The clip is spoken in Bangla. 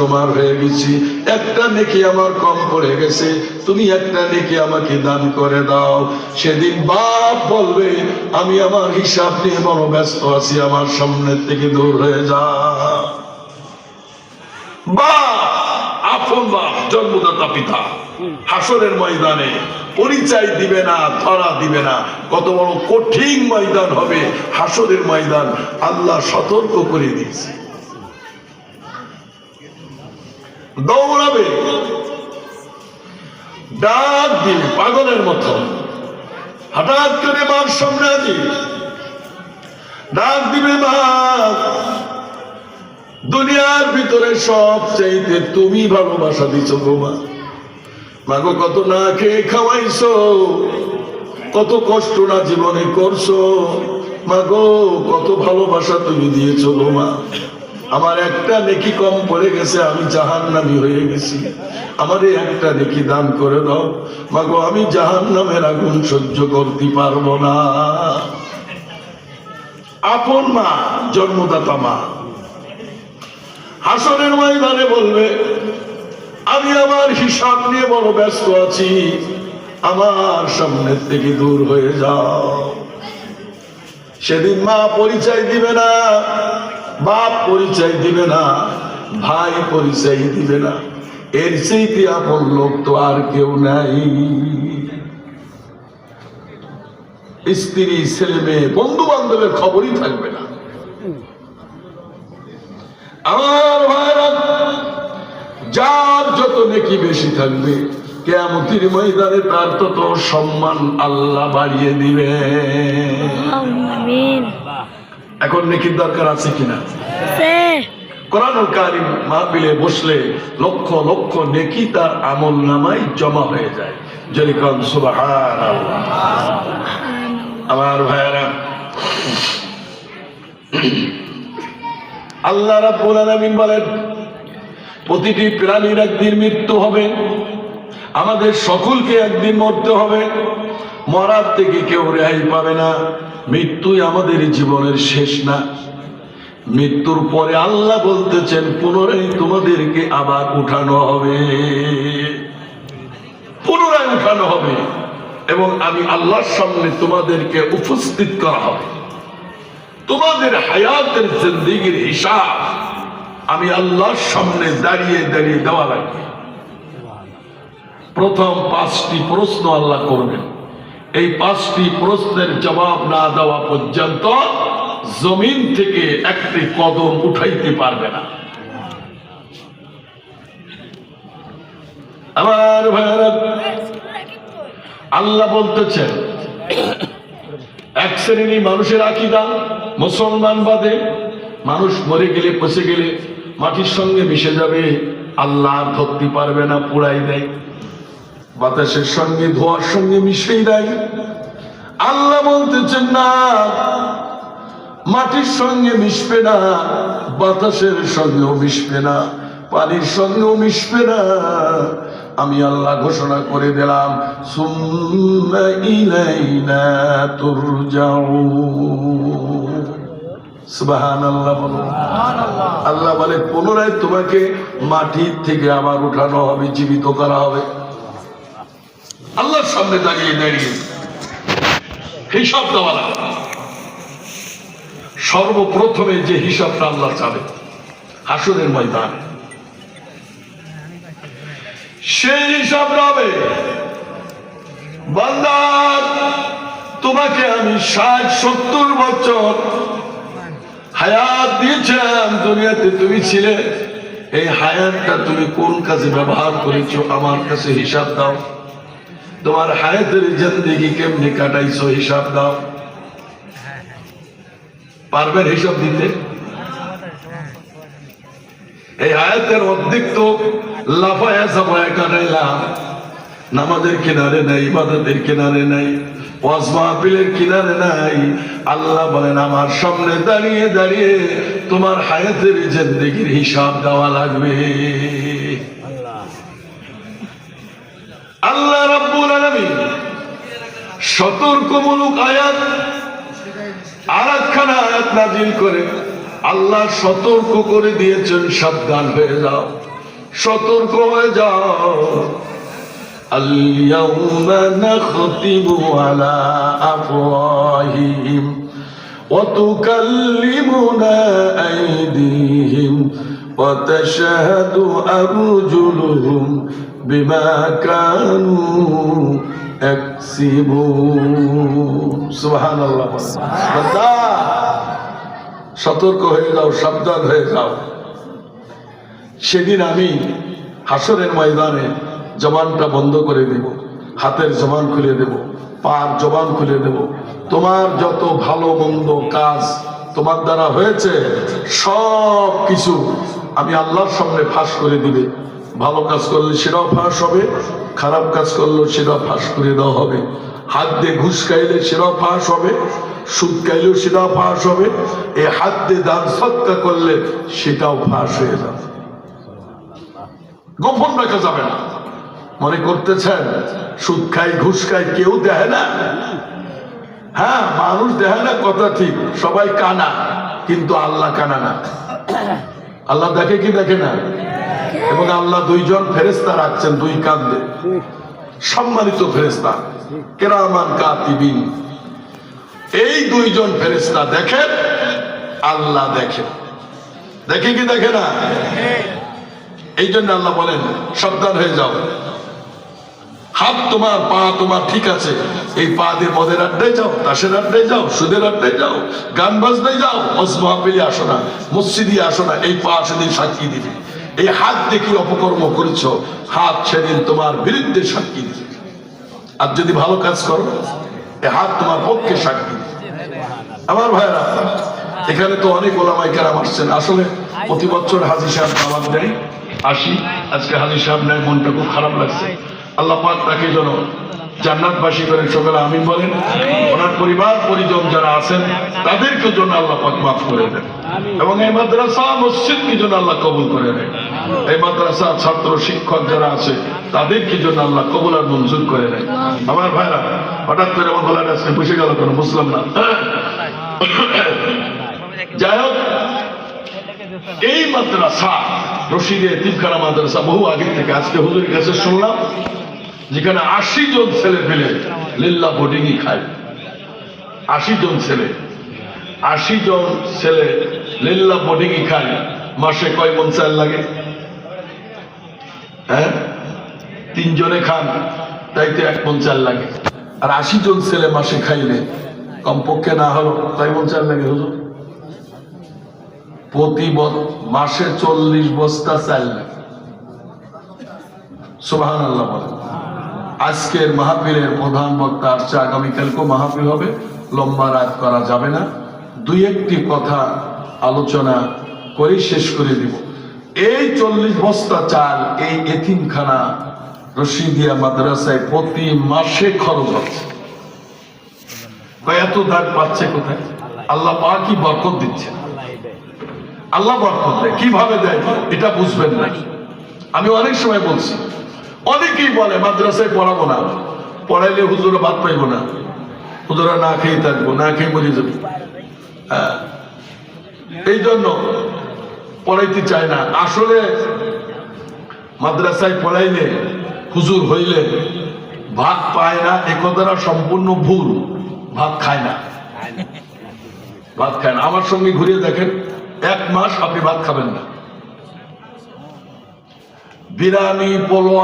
তোমার হয়ে গেছি, একটা নেকি আমার কম পড়ে গেছে, তুমি একটা নেকি আমাকে দান করে দাও। সেদিন বাপ বলবে আমি আমার হিসাব নিয়ে বড় ব্যস্ত আছি, আমার সামনের থেকে দূর হয়ে যা। বাপ, আপন বাপ, জন্মদাতা পিতা হাসরের ময়দানে পরিচয় দিবে না, ধরা দিবে না। কত বড় কঠিন ময়দান হবে হাসরের ময়দান, আল্লাহ সতর্ক করে দিয়েছে। দৌড়াবে, ডাক দিবে পাগলের মতো, হঠাৎ করে মার সামনে আছি, ডাক দিবে মা, দুনিয়ার ভিতরে সব চাইতে তুমি ভালোবাসা দিচ্ছ গো মা। মাগো কত না খেয়ে খাওয়াইছো, কত কষ্ট না জীবনে করছো, মাগো কত ভালোবাসা তুমি দিয়েছো গো মা। আমার একটা নেকি কম পড়ে গেছে, আমি জাহান্নামী হয়ে গেছি, আমারে একটা নেকি দান করে দাও মাগো, আমি জাহান্নামের আগুন সহ্য করতে পারবো না। আপন মা, জন্মদাতা মা হাসরের ময়দানে বলবে আমি আমার হিসাব নিয়ে বড় ব্যস্ত আছি, আমার সামনের থেকে দূর হয়ে যাও। সেদিন মা পরিচয় দিবে না, বাপ পরিচয় দিবে না, ভাই পরিচয় দিবে না, এর চাইতে আপন লোক তো আর কেউ নাই। স্ত্রী, ছেলে মেয়ে, বন্ধু বান্ধবের খবরই থাকবে না। আমার ভাইরা, যার যত নেকি বেশি থাকবে কিয়ামতের ময়দানে তার তত সম্মান আল্লাহ বাড়িয়ে দিবে। আমিন। এখন নেকির দরকার আছে কিনা? কোরআনুল কারীম মাহফিলে বসলে লক্ষ লক্ষ নেকি তার আমল নামায় জমা হয়ে যায়। যেরকম সুবহানাল্লাহ। আমার ভাইরা, আল্লাহ রাব্বুল আলামিন বলেন প্রতিটি প্রাণীর একদিন মৃত্যু হবে, আমাদের সকলকে একদিন মরতে হবে, মরার থেকে কেউ রেহাই পাবে না। মৃত্যুই আমাদের জীবনের শেষ না, মৃত্যুর পরে আল্লাহ বলতেছেন পুনরায় তোমাদেরকে আবার উঠানো হবে, পুনরায় উঠানো হবে এবং আমি আল্লাহর সামনে তোমাদেরকে উপস্থিত করা হবে। তোমাদের হায়াতের জিন্দেগির হিসাব আমি আল্লাহর সামনে দাঁড়িয়ে দাঁড়িয়ে দেওয়া লাগবে। প্রথম 5টি প্রশ্ন আল্লাহ করবেন, এই 5টি প্রশ্নের জবাব না দেওয়া পর্যন্ত জমিন থেকে একটি কদম উঠাইতে পারবে না। আমার ভাইরা, আল্লাহ বলতেছেন এক শ্রেণী মানুষের আকীদা, মুসলমান বাদে মানুষ মরে গেলে, পচে গেলে মাটির সঙ্গে মিশে যাবে, আল্লাহ আর ধরতে পারবে না, পুড়াই দেয়, বাতাসের সঙ্গে ধোঁয়ার সঙ্গে মিশিয়ে দেয়। আল্লাহ বলতেছেন না, মাটির সঙ্গে মিশবে না, বাতাসের সঙ্গেও মিশবে না, পানির সঙ্গেও মিশবে না। আমি আল্লাহ ঘোষণা করে দিলাম সুম্মা ইলাইনা তুরজাউন। সুবহানাল্লাহ। আল্লাহ বলে পুনরায় তোমাকে মাটির থেকে আবার উঠানো হবে, জীবিত করা হবে। আল্লাহর সামনে দাঁড়িয়ে দাঁড়িয়ে হিসাব দেওয়া লাগবে। সর্বপ্রথমে যে হিসাবটা আল্লাহ চাবে হাসরের ময়দানে, সেই হিসাব হবে বান্দা তোমাকে আমি 60-70 বছর হায়াত দিয়েছিলাম, দুনিয়াতে তুমি ছিলে, এই হায়াতটা তুমি কোন কাজে ব্যবহার করেছো আমার কাছে হিসাব দাও। তোমার হায়াতের জিন্দেগি কেমনে কাটাইছো হিসাব দাও। পারবেন হিসাব দিতে? এই হায়াতের অর্ধেক তো লাফায়া সাফায়া কাটাইলাম, নামাজের কিনারে নাই, ইবাদতের কিনারে নাই, ওয়াজ মাহফিলের কিনারে নাই। আল্লাহ বলেন আমার সামনে দাঁড়িয়ে দাঁড়িয়ে তোমার হায়াতের জিন্দেগির হিসাব দেওয়া লাগবে। আল্লাহ রাব্বুল আলামিন সতর্কমূলক আয়াত আরেকখানা আয়াত নাযিল করে আল্লাহ সতর্ক করে দিয়েছেন সাবধান হয়ে যাও। সতর্ক হয়ে যাও। আল-ইয়াউমা নাখতিমু আলা আফওয়াহিহিম ওয়া তুকাল্লিমুনা আইদিহিম ওয়া তাশহাদু আরজুলুহুম বিমা কানু ইয়াকসিবুন। সুবহানাল্লাহ। সতর্ক হয়ে যাও, সাবধান হয়ে যাও। সেদিন আমি হাসরের ময়দানে জবানটা বন্ধ করে দেব, হাতের জবান খুলে দেব, পার জবান খুলে দেব। তোমার যত ভালো মন্দ কাজ তোমার দ্বারা হয়েছে সব কিছু আমি আল্লাহর সামনে ফাঁস করে দিবে। ভালো কাজ করলে সেটাও ফাঁস হবে, খারাপ কাজ করলে সেটাও ফাঁস করে দেওয়া হবে। হাত দিয়ে ঘুষ খাইলে সেটাও ফাঁস হবে, সুদ খাইলেও সেটাও ফাঁস হবে। এই হাত দিয়ে দান সৎকা করলে সেটাও ফাঁস হয়ে যাবে, গোপন রাখা যাবে না। মনে করতেছেন সুদ খাই ঘুষ খাই কেউ দেয় না? হ্যাঁ, মানুষ দেয় না, কথা ঠিক, সবাই কানা, কিন্তু আল্লাহ কানা না। আল্লাহ দেখে কি দেখে না? এবং আল্লাহ দুইজন ফেরেশতা রাখছেন দুই কাঁধে, সম্মানিত ফেরেশতা কিরামান কাতিবিন। এই দুইজন ফেরেশতা দেখেন, আল্লাহ দেখেন। দেখে কি দেখে না? এই জন্য আল্লাহ বলেন সাবধান হয়ে যাও। হাত তোমার, পা তোমার ঠিক আছে, এই পা দিয়ে মদের আড্ডায় যাও, তাসের আড্ডায় যাও, সুদের আড্ডায় যাও, গান বাজনায় যাও, মাহফিলে আসো না, মসজিদে আসো না, এই পা সেদিন সাক্ষী দিবে। এই হাত দিয়ে কি অপকর্ম করেছো, হাত সেদিন তোমার বিরুদ্ধে সাক্ষী দিবে। আর যদি ভালো কাজ করো, এই হাত তোমার পক্ষে সাক্ষী দিবে। আমার ভাইরা, এখানে তো অনেক ওলামায়ে কেরাম আসছেন। আসলে প্রতি বছর হাজী সাহেব দাওয়াত দেয়, আসি, আজকে হাজী সাহেব নাই, মনটা খুব খারাপ লাগছে। আল্লাহ পাক তাকে যেন জান্নাতবাসী করেন, সকলে আমিন বলেন। ওনার পরিবার পরিজন যারা আছেন তাদেরকে জন্য আল্লাহ পাক মাফ করে দেন, এবং এই মাদ্রাসা মসজিদকে জন্য আল্লাহ কবুল করে নেন। এই মাদ্রাসা ছাত্র শিক্ষক যারা আছে তাদেরকে জন্য আল্লাহ কবুল আর মঞ্জুর করে নেন। আমার ভাইরা, হঠাৎ করে আমার গলাটা আজকে বসে গেল, কোনো বুঝলাম না। যাই হোক, এই মাদ্রাসা রশিদে এতিমখানা মাদ্রাসা বহু আগে থেকে, আজকে হুজুরের কাছে শুনলাম যেখানে 80 জন ছেলে পেলে লিল্লাহ বোর্ডিংই খায়। 80 জন ছেলে, 80 জন ছেলে লিল্লাহ বোর্ডিংই খায়। মাসে কয় মন চাল লাগে? হ্যাঁ, 3 জনে খান, তাইতে 1 মন চাল লাগে। আর 80 জন ছেলে মাসে খাইলে কমপক্ষে না হলো কয় মন চাল লাগে হুজুর? প্রতি মাসে 40 বস্তা চাল লাগে। সুবহানাল্লাহ বলেন। আজকের মাহফিলের প্রধান বক্তা আসছে, আগামীকালকেও মাহফিল হবে, লম্বা রাত করা যাবে না। 2-1টি কথা আলোচনা করে শেষ করে দিব। এই 40 বস্তা চাল এই এতিমখানা রশিদিয়া মাদ্রাসায় প্রতি মাসে খরচ হচ্ছে। এত দাগ পাচ্ছে কোথায়? আল্লাহ পাকই বরকত দিচ্ছে। আল্লাহ বরকত দেয়, কিভাবে দেয় এটা বুঝবেন না। আমি অনেক সময় বলছি, অনেকেই বলে মাদ্রাসায় পড়াবো না, পড়াইলে হুজুরা ভাত পাইব না, হুজুরা না খেয়ে থাকবো, না খেয়ে মরে যাবো। এই জন্য পড়াইতে চায় না। আসলে মাদ্রাসায় পড়াইলে, হুজুর হইলে ভাত পায় না, এ কথাটা সম্পূর্ণ ভুল। ভাত খায় না, ভাত খায় না। আমার সঙ্গে ঘুরিয়ে দেখেন, 1 মাস আপনি ভাত খাবেন না। বিরিয়ানি, পোলোয়া